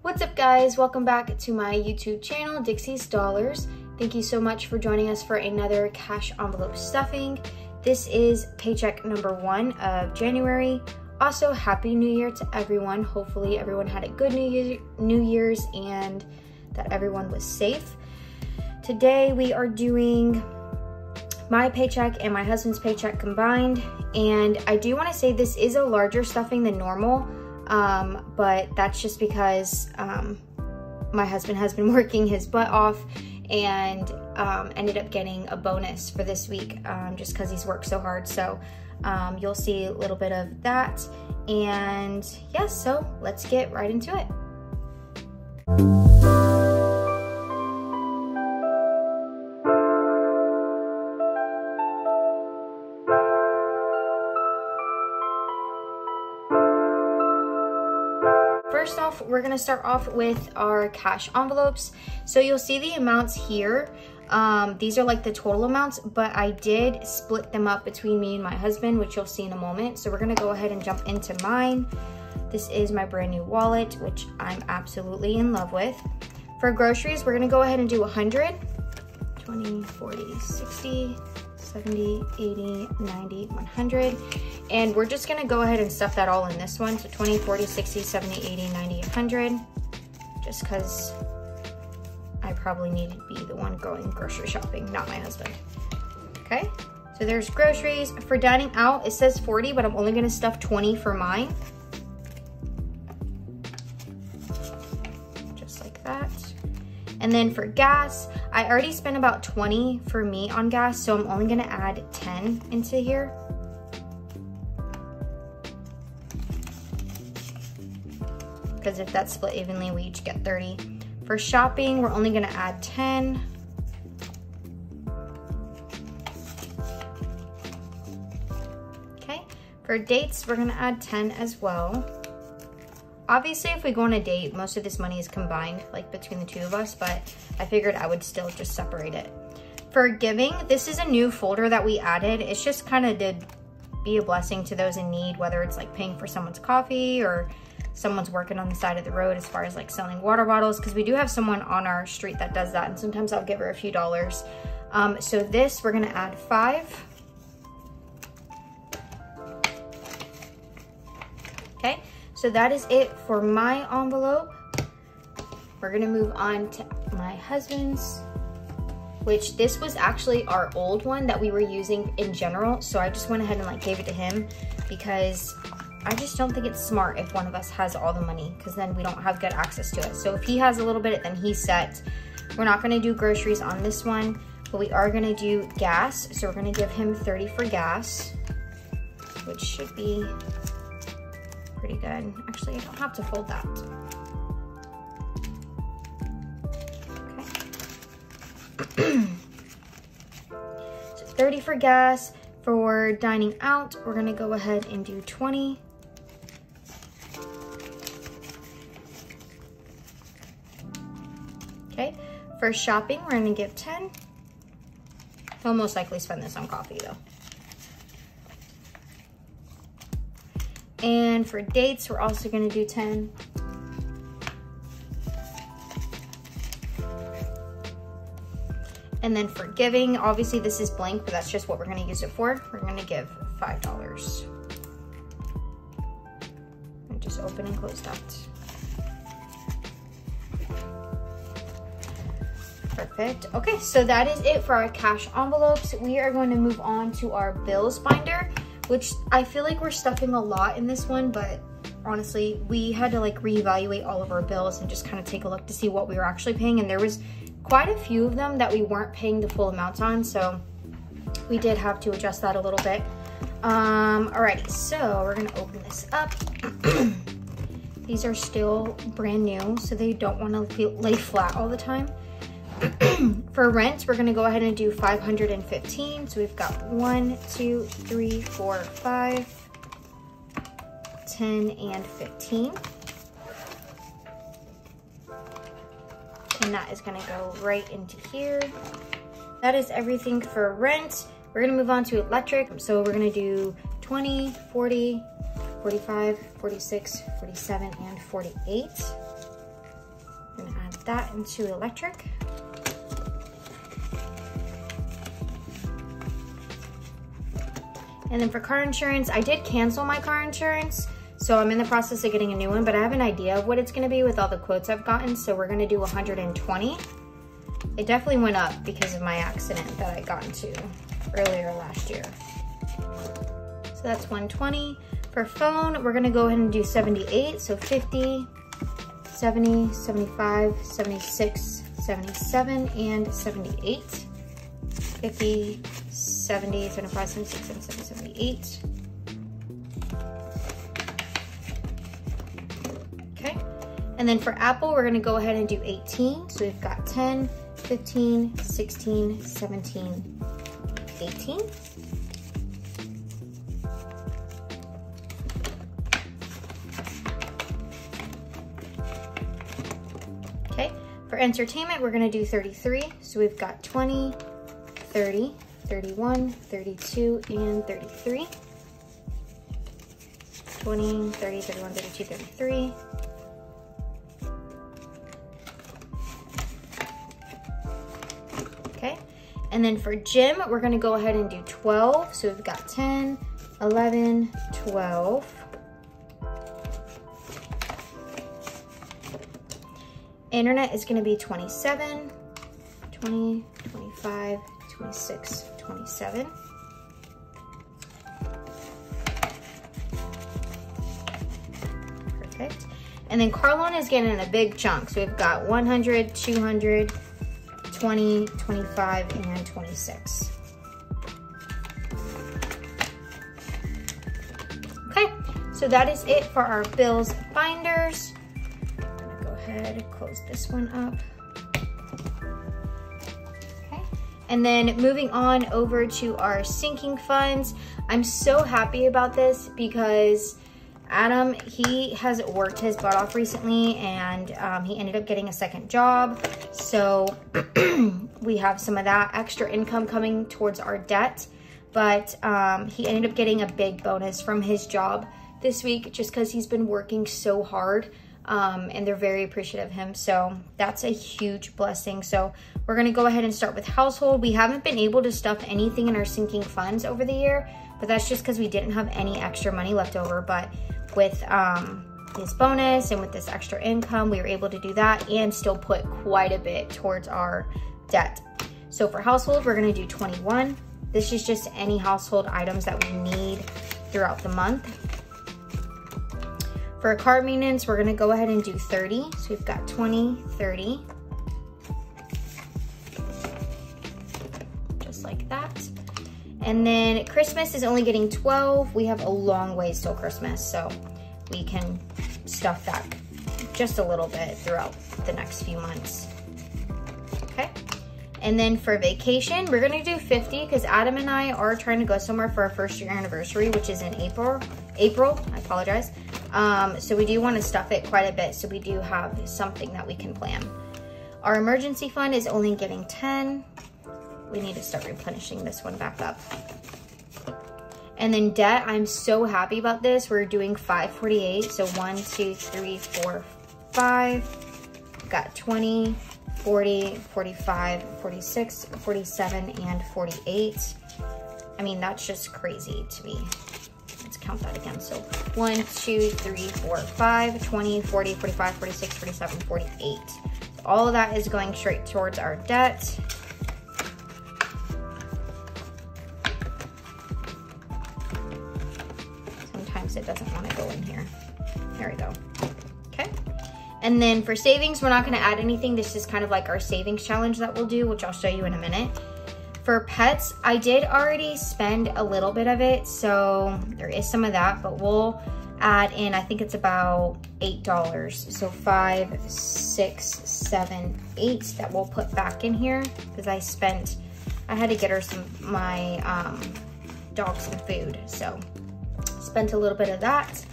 What's up guys, welcome back to my YouTube channel, Dixie's Dollars. Thank you so much for joining us for another cash envelope stuffing. This is paycheck number 1 of January. Also, Happy New Year to everyone. Hopefully everyone had a good New Year's and that everyone was safe. Today we are doing my paycheck and my husband's paycheck combined. And I do want to say this is a larger stuffing than normal. But that's just because my husband has been working his butt off and ended up getting a bonus for this week just because he's worked so hard. So you'll see a little bit of that. And yeah, so let's get right into it. First off, we're gonna start off with our cash envelopes. So you'll see the amounts here. These are like the total amounts, but I did split them up between me and my husband, which you'll see in a moment. So we're gonna go ahead and jump into mine. This is my brand new wallet, which I'm absolutely in love with. For groceries, we're gonna go ahead and do 100, 20, 40, 60, 70, 80, 90, 100. And we're just gonna go ahead and stuff that all in this one. So 20, 40, 60, 70, 80, 90, 100. Just because I probably need to be the one going grocery shopping, not my husband. Okay, so there's groceries. For dining out, it says 40, but I'm only gonna stuff 20 for mine. Just like that. And then for gas, I already spent about 20 for me on gas, so I'm only gonna add 10 into here. Because if that's split evenly, we each get 30. For shopping, we're only gonna add 10. Okay, for dates, we're gonna add 10 as well. Obviously, if we go on a date, most of this money is combined, like between the two of us, but I figured I would still just separate it. For giving, this is a new folder that we added. It's just kind of to be a blessing to those in need, whether it's like paying for someone's coffee or someone's working on the side of the road as far as like selling water bottles, because we do have someone on our street that does that, and sometimes I'll give her a few dollars. So this, we're gonna add 5. Okay. So that is it for my envelope. We're gonna move on to my husband's, which this was actually our old one that we were using in general. So I just went ahead and like gave it to him because I just don't think it's smart if one of us has all the money, because then we don't have good access to it. So if he has a little bit, then he's set. We're not gonna do groceries on this one, but we are gonna do gas. So we're gonna give him 30 for gas, which should be pretty good. Actually, I don't have to fold that. Okay. So 30 for gas. For dining out, we're gonna go ahead and do 20. Okay. For shopping, we're gonna give 10. He'll most likely spend this on coffee though. And for dates, we're also gonna do 10. And then for giving, obviously this is blank, but that's just what we're gonna use it for. We're gonna give $5. And just open and close that. Perfect. Okay, so that is it for our cash envelopes. We are going to move on to our bills binder, which I feel like we're stuffing a lot in this one, but honestly, we had to like reevaluate all of our bills and just kind of take a look to see what we were actually paying. And there was quite a few of them that we weren't paying the full amount on, so we did have to adjust that a little bit. Alrighty, so we're gonna open this up. These are still brand new, so they don't want to lay flat all the time. For rent, we're gonna go ahead and do 515. So we've got 1, 2, 3, 4, 5, 10, and 15. And that is gonna go right into here. That is everything for rent. We're gonna move on to electric. So we're gonna do 20, 40, 45, 46, 47, and 48. put that into electric. And then for car insurance, I did cancel my car insurance, so I'm in the process of getting a new one, but I have an idea of what it's gonna be with all the quotes I've gotten, so we're gonna do 120. It definitely went up because of my accident that I got into earlier last year. So that's 120. For phone, we're gonna go ahead and do 78, so 50, 70, 75, 76, 77, and 78. 50, 70, 75, 76, 77, 78. Okay, and then for Apple, we're gonna go ahead and do 18. So we've got 10, 15, 16, 17, 18. Okay, for entertainment, we're gonna do 33. So we've got 20, 30, 31, 32, and 33. 20, 30, 31, 32, 33. Okay, and then for gym, we're gonna go ahead and do 12. So we've got 10, 11, 12. Internet is gonna be 27, 20, 25, 26, 27. Perfect. And then car loan is getting a big chunk. So we've got 100, 200, 20, 25, and 26. Okay, so that is it for our bills binders. I'm gonna go ahead and close this one up. And then moving on over to our sinking funds. I'm so happy about this because Adam, he has worked his butt off recently, and he ended up getting a second job. So we have some of that extra income coming towards our debt, but he ended up getting a big bonus from his job this week just because he's been working so hard. And they're very appreciative of him. So that's a huge blessing. So we're gonna go ahead and start with household. We haven't been able to stuff anything in our sinking funds over the year, but that's just because we didn't have any extra money left over. But with this bonus and with this extra income, we were able to do that and still put quite a bit towards our debt. So for household, we're gonna do 21. This is just any household items that we need throughout the month. For car maintenance, we're gonna go ahead and do 30. So we've got 20, 30. Just like that. And then Christmas is only getting 12. We have a long ways till Christmas, so we can stuff that just a little bit throughout the next few months. Okay. And then for vacation, we're gonna do 50 because Adam and I are trying to go somewhere for our first year anniversary, which is in April, I apologize. So we do want to stuff it quite a bit, so we do have something that we can plan. Our emergency fund is only getting 10. We need to start replenishing this one back up. And then debt, I'm so happy about this. We're doing 548, so 1, 2, 3, 4, 5. We've got 20, 40, 45, 46, 47, and 48. I mean, that's just crazy to me. Let's count that again. So 1, 2, 3, 4, 5, 20, 40, 45, 46, 47, 48. So all of that is going straight towards our debt. Sometimes it doesn't want to go in here. There we go. Okay. And then for savings, we're not going to add anything. This is kind of like our savings challenge that we'll do, which I'll show you in a minute. For pets, I did already spend a little bit of it, so there is some of that, but we'll add in, I think it's about $8. So 5, 6, 7, 8 that we'll put back in here because I had to get her my dog some food, so spent a little bit of that.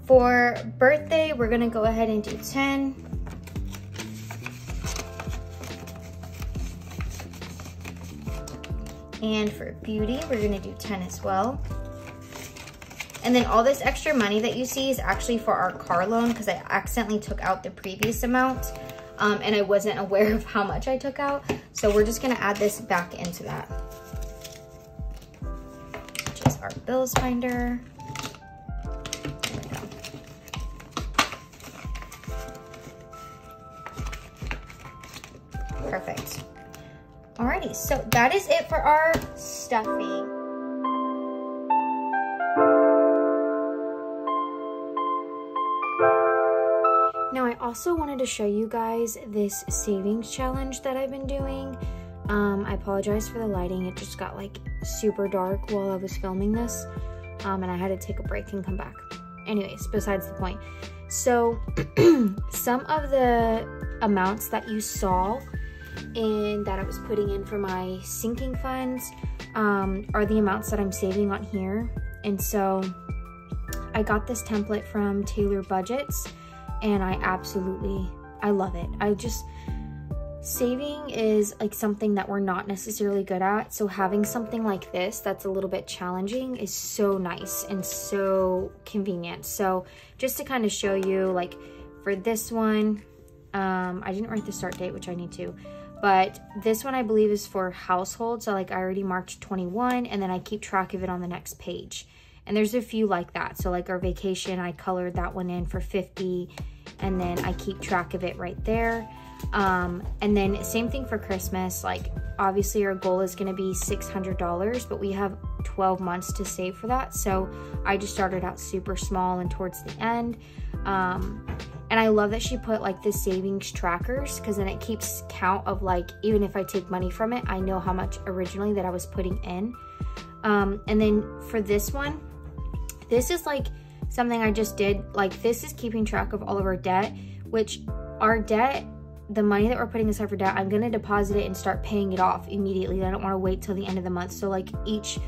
For birthday, we're gonna go ahead and do 10. And for beauty, we're gonna do 10 as well. And then all this extra money that you see is actually for our car loan because I accidentally took out the previous amount. and I wasn't aware of how much I took out. So we're just gonna add this back into that, which is our bills finder. There we go. Perfect. Alrighty, so that is it for our stuffing. Now I also wanted to show you guys this savings challenge that I've been doing. I apologize for the lighting. It just got like super dark while I was filming this, and I had to take a break and come back. Anyways, besides the point. So some of the amounts that you saw and that I was putting in for my sinking funds are the amounts that I'm saving on here. And so I got this template from Taylor Budgets, and I love it. Saving is like something that we're not necessarily good at. So having something like this that's a little bit challenging is so nice and so convenient. So just to kind of show you, like for this one, I didn't write the start date, which I need to, but this one I believe is for household. So like I already marked 21, and then I keep track of it on the next page. And there's a few like that. So like our vacation, I colored that one in for 50, and then I keep track of it right there. And then same thing for Christmas. Like obviously our goal is gonna be $600, but we have 12 months to save for that. So I just started out super small and towards the end. And I love that she put like the savings trackers, because then it keeps count of like, even if I take money from it, I know how much originally that I was putting in. And then for this one, this is like something I just did. Like this is keeping track of all of our debt, which our debt, the money that we're putting aside for debt, I'm gonna deposit it and start paying it off immediately. I don't wanna wait till the end of the month. So like each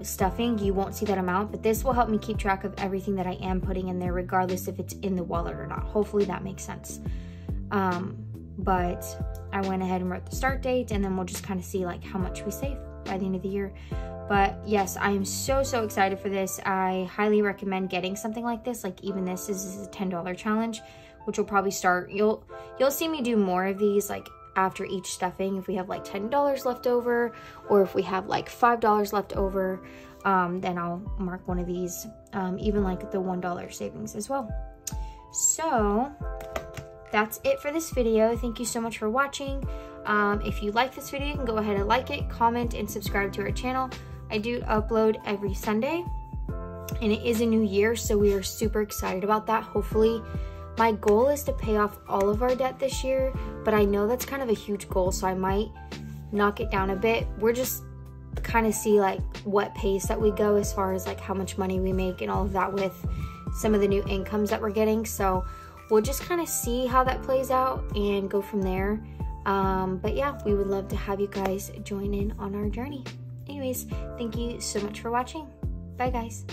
stuffing, you won't see that amount, but this will help me keep track of everything that I am putting in there, regardless if it's in the wallet or not. Hopefully that makes sense. But I went ahead and wrote the start date, and then we'll just kind of see like how much we save by the end of the year. But yes, I am so excited for this. I highly recommend getting something like this. Like even this is a $10 challenge, which will probably start, you'll see me do more of these like after each stuffing. If we have like $10 left over, or if we have like $5 left over, then I'll mark one of these, even like the $1 savings as well. So that's it for this video. Thank you so much for watching. If you like this video, you can go ahead and like it, comment, and subscribe to our channel. I do upload every Sunday, and it is a new year, so we are super excited about that. Hopefully, my goal is to pay off all of our debt this year, but I know that's kind of a huge goal, so I might knock it down a bit. We're just kind of see like what pace that we go as far as like how much money we make and all of that with some of the new incomes that we're getting. So we'll just kind of see how that plays out and go from there. But yeah, we would love to have you guys join in on our journey. Anyways, thank you so much for watching. Bye guys.